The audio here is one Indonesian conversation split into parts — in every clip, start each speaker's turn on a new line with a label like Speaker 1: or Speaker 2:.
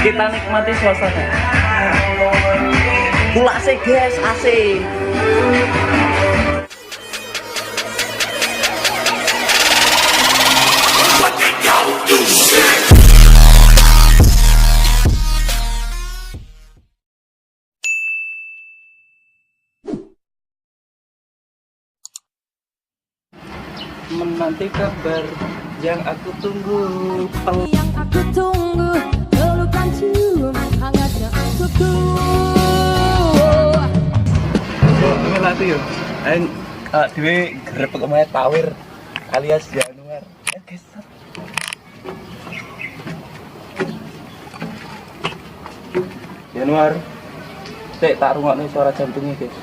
Speaker 1: Kita nikmati suasana. Kulase guys, AC. Menanti kabar yang aku tunggu.
Speaker 2: Yang aku tunggu, pelukan cium hangatnya untukku.
Speaker 1: Ngelah tuh yo. Ayo dhewe grep omahe Tawir alias Januar. Guys. Januar. Sik tak rungokne suara jantungnya, guys.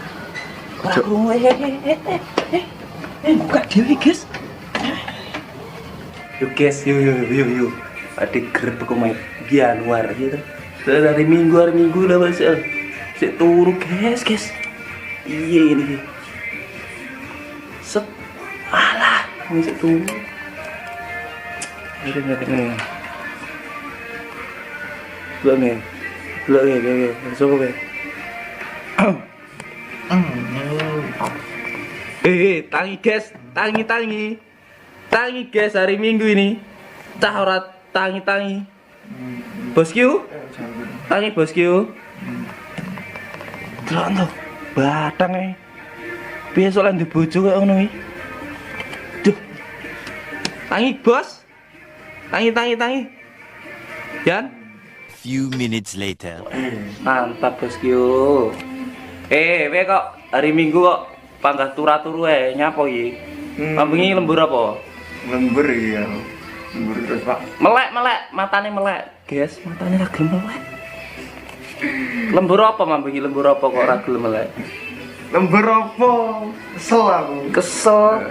Speaker 1: Ora krungu. Buka dhewe, guys. Yuk guys, yuk. Ada grep omahe Januar gitu. Dari minggu lah Mas. Sik turu, guys. Iya ini. Set. Alah, masih turu. Ini. Belum nih. Sopo kowe? Tangi guys, tangi guys hari Minggu ini. Cah ora tangi. Bosku? Tangi bosku. Delok to, batang e. Piye sok lan dibojo kaya ngono iki? Duh. Tangi bos. Tangi. Jan.
Speaker 3: Few minutes later.
Speaker 1: Mantap bosku. Kowe kok hari Minggu kok panggah turu nyapa iki? Mambengi lembur apa?
Speaker 4: Lembur ya. Lembur terus, Pak.
Speaker 1: Melek, matane melek. Guys, matane ra gelem melek. Lembur apa mambengi lembur apa kok ra gelem melek?
Speaker 4: Lembur apa? Kesel aku.
Speaker 1: Kesel.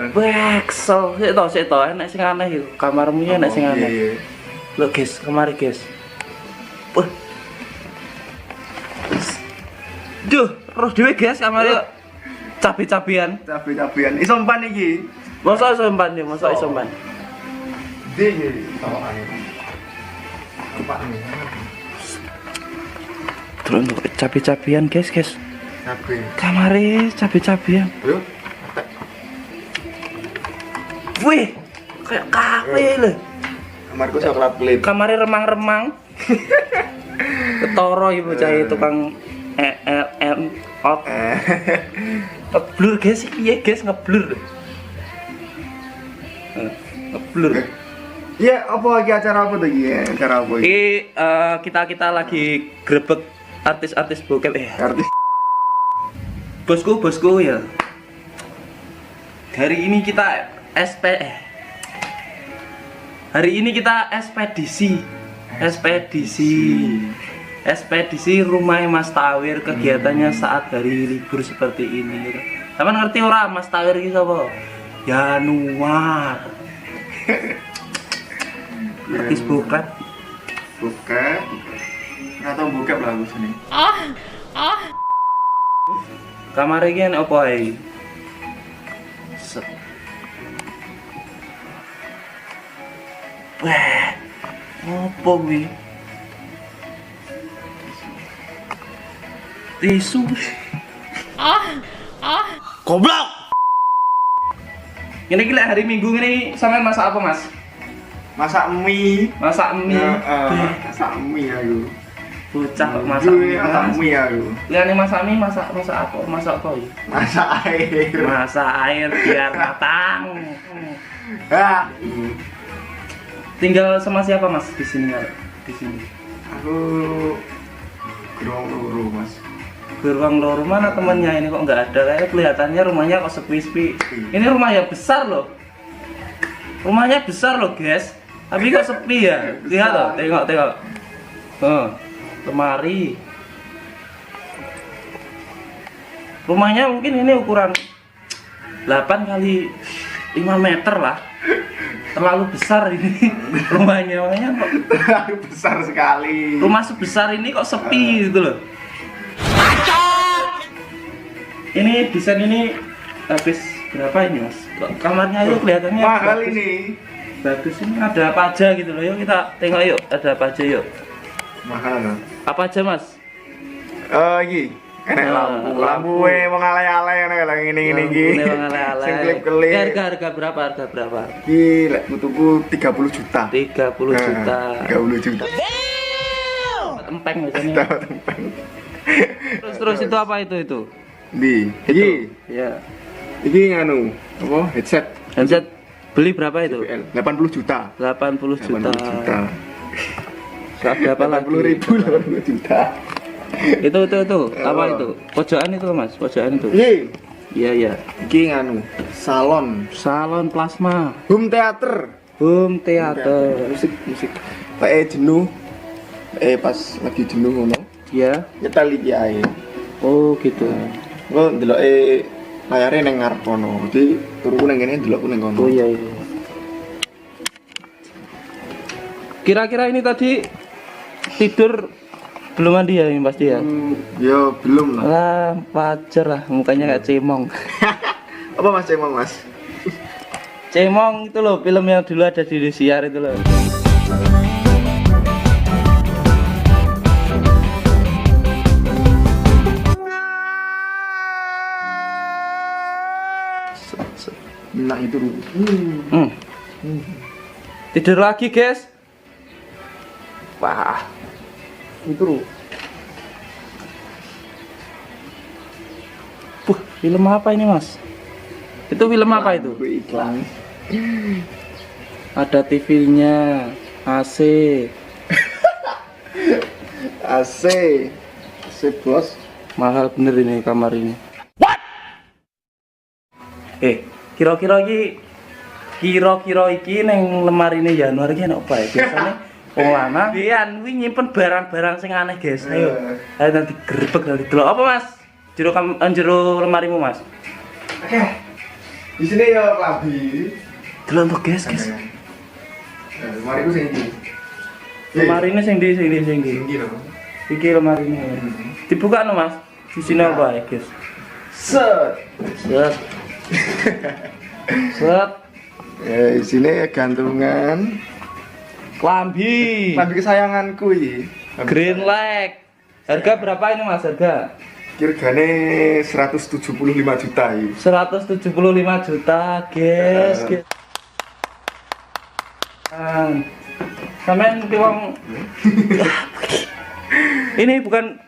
Speaker 1: Sik to, enek sing aneh iki. Kamarmu ya enek sing aneh.
Speaker 4: Iya.
Speaker 1: Lho guys, kemari guys. Wah. Duh, roh dhewe guys kamare cabe-cabean.
Speaker 4: Cabe-cabean. Iso empan iki.
Speaker 1: Masa iso empan.
Speaker 4: Ndi iki? Tawakane. Empat nih.
Speaker 1: Terus cabe-cabean guys.
Speaker 4: Cabe.
Speaker 1: Kamare cabe-cabean.
Speaker 4: Ayo.
Speaker 1: Wih, kayak kafe lho.
Speaker 4: Kamarku coklat kulit.
Speaker 1: Kamare remang-remang. Ketoro ibu cah tukang out. Ngeblur guys, iya guys ngeblur. Ngeblur.
Speaker 4: Ya, apa lagi acara apa tuh iki? Acara apa iki?
Speaker 1: Kita lagi grebek artis bokep
Speaker 4: Artis.
Speaker 1: Bosku ya. Hari ini kita ekspedisi rumah Mas Tawir. Kegiatannya saat hari libur seperti ini. Sampeyan ngerti ora Mas Tawir iki sapa? Januar. Artis bokep.
Speaker 4: Bokep. Ora tau bokep lah aku sini.
Speaker 1: Kamar iki enek apa ae? Set. Wah. Apa kuwi? Tisu. Goblok. Ini gila hari Minggu ini sampean masak apa, Mas?
Speaker 4: Masak mie.
Speaker 1: Masak mie.
Speaker 4: Masak mie aku.
Speaker 1: Bocah kok masak mie.
Speaker 4: Masak mie aku.
Speaker 1: Liane masak mie, masak apa? Masak apa iki?
Speaker 4: Masak air.
Speaker 1: Masak air biar matang. Tinggal sama siapa, Mas, di sini?
Speaker 4: Aku gerong loro, Mas.
Speaker 1: Beruang loro mana temannya ini kok nggak ada, kayak kelihatannya rumahnya kok sepi. Ini rumah yang besar loh, guys, tapi kok sepi ya. Lihat loh, tengok. Lemari rumahnya mungkin ini ukuran 8 kali 5 meter lah, terlalu besar ini rumahnya, makanya kok
Speaker 4: Terlalu besar sekali.
Speaker 1: rumah sebesar ini kok sepi gitu loh. Ini desain ini habis berapa ini, Mas? Kok kamarnya yuk kelihatannya
Speaker 4: mahal
Speaker 1: bagus.
Speaker 4: ini.
Speaker 1: Bagus, ini ada apa aja gitu loh. Yuk kita tengok yuk, ada apa aja yuk.
Speaker 4: Mahal no.
Speaker 1: Apa aja Mas?
Speaker 4: Iki enek lampu. Lampu wong alay-alay ngono lho ngene iki.
Speaker 1: Lampune wong alay-alay.
Speaker 4: Sing klip-klip.
Speaker 1: Harga berapa? Harga berapa?
Speaker 4: Iki lek tuku 30 juta.
Speaker 1: 30 juta.
Speaker 4: 30 juta.
Speaker 1: Empeng biasanya. Terus itu apa itu?
Speaker 4: Di.
Speaker 1: Itu.
Speaker 4: Iki.
Speaker 1: Ya.
Speaker 4: Iki nganu, apa? Headset.
Speaker 1: Headset beli berapa itu?
Speaker 4: 80 juta.
Speaker 1: 80 juta.
Speaker 4: 80 juta.
Speaker 1: Berapa lagi?
Speaker 4: 80 juta.
Speaker 1: Itu. Apa itu? Pojokan itu Mas, pojokan itu. Iya.
Speaker 4: Iki nganu,
Speaker 1: Salon plasma.
Speaker 4: home theater.
Speaker 1: Home theater.
Speaker 4: Musik. Jenuh. Pas lagi jenuh ngono.
Speaker 1: Ya.
Speaker 4: Nyetel iki ae.
Speaker 1: Oh, gitu.
Speaker 4: Engko ndeloke layare ning ngarep kono. Jadi turuku ning kene ndelokku ning kono.
Speaker 1: Oh iya. Kira-kira ini tadi tidur belum mandi ya ini pasti ya?
Speaker 4: Ya belum lah.
Speaker 1: Lah, wajar lah mukanya kayak cemong.
Speaker 4: Apa Mas Cemong Mas?
Speaker 1: Cemong itu loh, film yang dulu ada di Indosiar itu loh.
Speaker 4: Nah itu.
Speaker 1: Tidur lagi guys. Wah,
Speaker 4: Itu.
Speaker 1: film apa ini Mas? Itu film apa itu?
Speaker 4: Iklan.
Speaker 1: Ada TV-nya, AC.
Speaker 4: AC bos.
Speaker 1: Mahal bener ini kamar ini. Kira-kira iki neng lemari ini Januari iki enak apa ya? Biasanya wong lanang kuwi nyimpen barang-barang sing aneh, guys. Ayo nanti grebek nanti delok. Apa Mas? Jero lemarimu Mas.
Speaker 4: Oke. Di sini ya klambi.
Speaker 1: Delok tuh guys.
Speaker 4: Lemariku sing iki.
Speaker 1: Lemarine sing ndi?
Speaker 4: Tinggi lho.
Speaker 1: Iki lemarine. Dibuka no Mas. Di sini apa ya, guys?
Speaker 4: Set. Di sini gantungan.
Speaker 1: Klambi
Speaker 4: Kesayanganku iki.
Speaker 1: Green Leg. Harga berapa ini Mas? Harga?
Speaker 4: Kirgane 175 juta iki.
Speaker 1: 175 juta, guys. Sampean wong ini bukan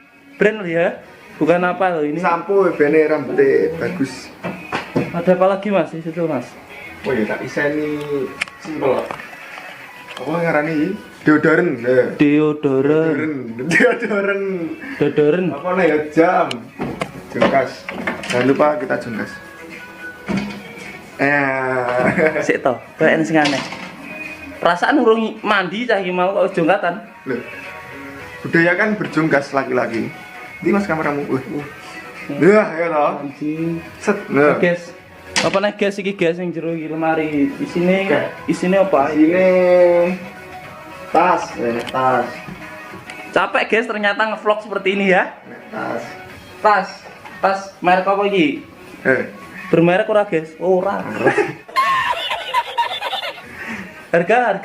Speaker 1: brand loh ya. Bukan apa loh ini.
Speaker 4: Sampo bene rambutnya bagus.
Speaker 1: Ada apa lagi Mas di situ Mas?
Speaker 4: Oh ya tak iseni simpel. Apa ngarani? Deodoran.
Speaker 1: Deodoran.
Speaker 4: Apa nih ya jam? Jengkas. Jangan lupa kita jengkas.
Speaker 1: Sik to, keren sing aneh. Perasaan urung mandi cah iki mau kok jongkatan.
Speaker 4: Loh. Budaya kan berjongkas laki-laki. Ini Mas kameramu. Ya toh.
Speaker 1: Anjing.
Speaker 4: Set. Nah.
Speaker 1: Guys. Apa nih guys iki guys yang jero iki lemari. Isine apa?
Speaker 4: Ini tas.
Speaker 1: Capek guys ternyata ngevlog seperti ini ya. Tas merek apa iki? Bermerek ora guys? Ora. Harga?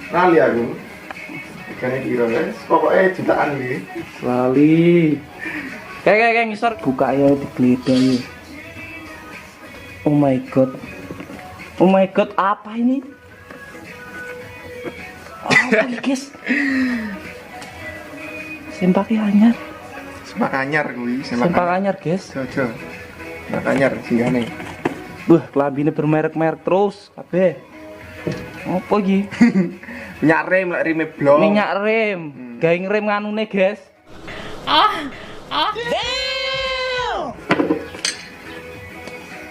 Speaker 4: Lali aku. Ikannya kira guys. Pokoknya jutaan ini.
Speaker 1: Lali. Kayak ngisor buka ya digeledah. Oh my god, apa ini? Apa ini guys? Sempak anyar.
Speaker 4: Sempak anyar guys. Jojo. Sempak anyar singgane.
Speaker 1: Wah, kelambine bermerek-merek terus kabeh. Apa iki?
Speaker 4: Minyak rem, lek rime blok.
Speaker 1: Minyak rem. Gawe ngerem nganune, guys.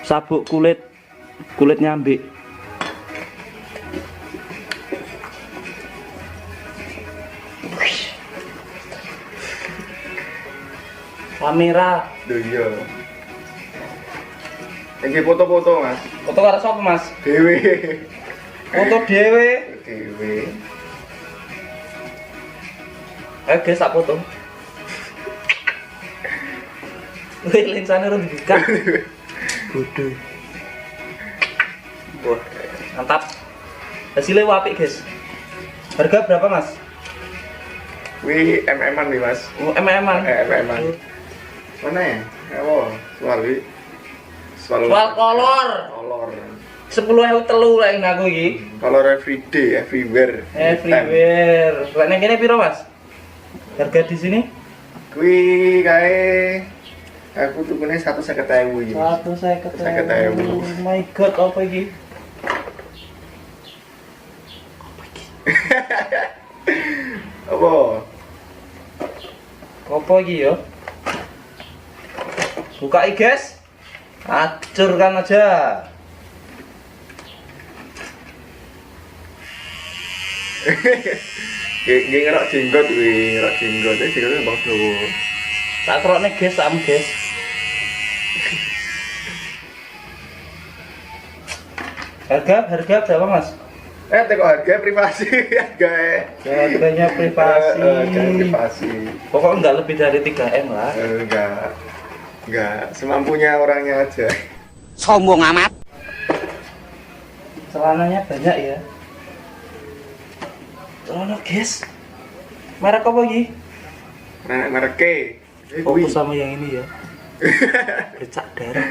Speaker 1: Sabuk kulit nyambe. Kamera.
Speaker 4: Iya. Iki foto-foto Mas.
Speaker 1: Foto karo sapa Mas?
Speaker 4: Dewe.
Speaker 1: Foto dhewe. Guys, tak foto. Wih, lensanya udah dibuka. Bodoh. Wah, mantap. Hasilnya apik, guys. Harga berapa, Mas?
Speaker 4: Wih, MM-an nih mas.
Speaker 1: Oh, MM-an.
Speaker 4: MM-an. Mana ya? Oh, soal
Speaker 1: kolor.
Speaker 4: Kolor.
Speaker 1: 10.000 telu lek aku iki.
Speaker 4: Kolor everyday, everywhere.
Speaker 1: Everywhere. Lek nang kene piro, Mas? Harga di sini?
Speaker 4: Kuwi kae aku tukune 150.000 iki.
Speaker 1: 150.000. Oh my god, apa iki?
Speaker 4: Apa?
Speaker 1: Apa iki yo? Buka guys. Hancurkan aja.
Speaker 4: Nggih ngerok jenggot kuwi, ngerok jenggot. Jenggotnya bang dawa.
Speaker 1: Tak kerokne guys, sam guys. Harga berapa, Mas?
Speaker 4: Teko harga privasi,
Speaker 1: Harganya privasi.
Speaker 4: Privasi.
Speaker 1: Pokoknya enggak lebih dari 3M lah.
Speaker 4: Enggak, semampunya orangnya aja.
Speaker 3: Sombong amat.
Speaker 1: Celananya banyak ya. Celana guys. Merek apa lagi?
Speaker 4: Merek K.
Speaker 1: Fokus sama yang ini ya. Bercak darah.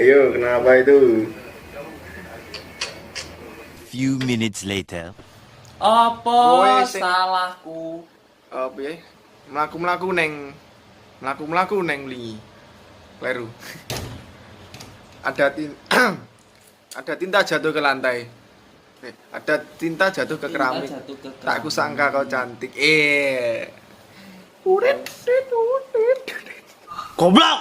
Speaker 4: Ayo, kenapa itu?
Speaker 3: Few minutes later.
Speaker 1: Apa
Speaker 4: Kowe sing-
Speaker 1: salahku?
Speaker 4: Apa ya? Mlaku-mlaku neng li. Kleru. Ada tinta jatuh ke lantai. Ada tinta jatuh ke keramik. Tak kusangka kau cantik. Uret.
Speaker 3: Goblok.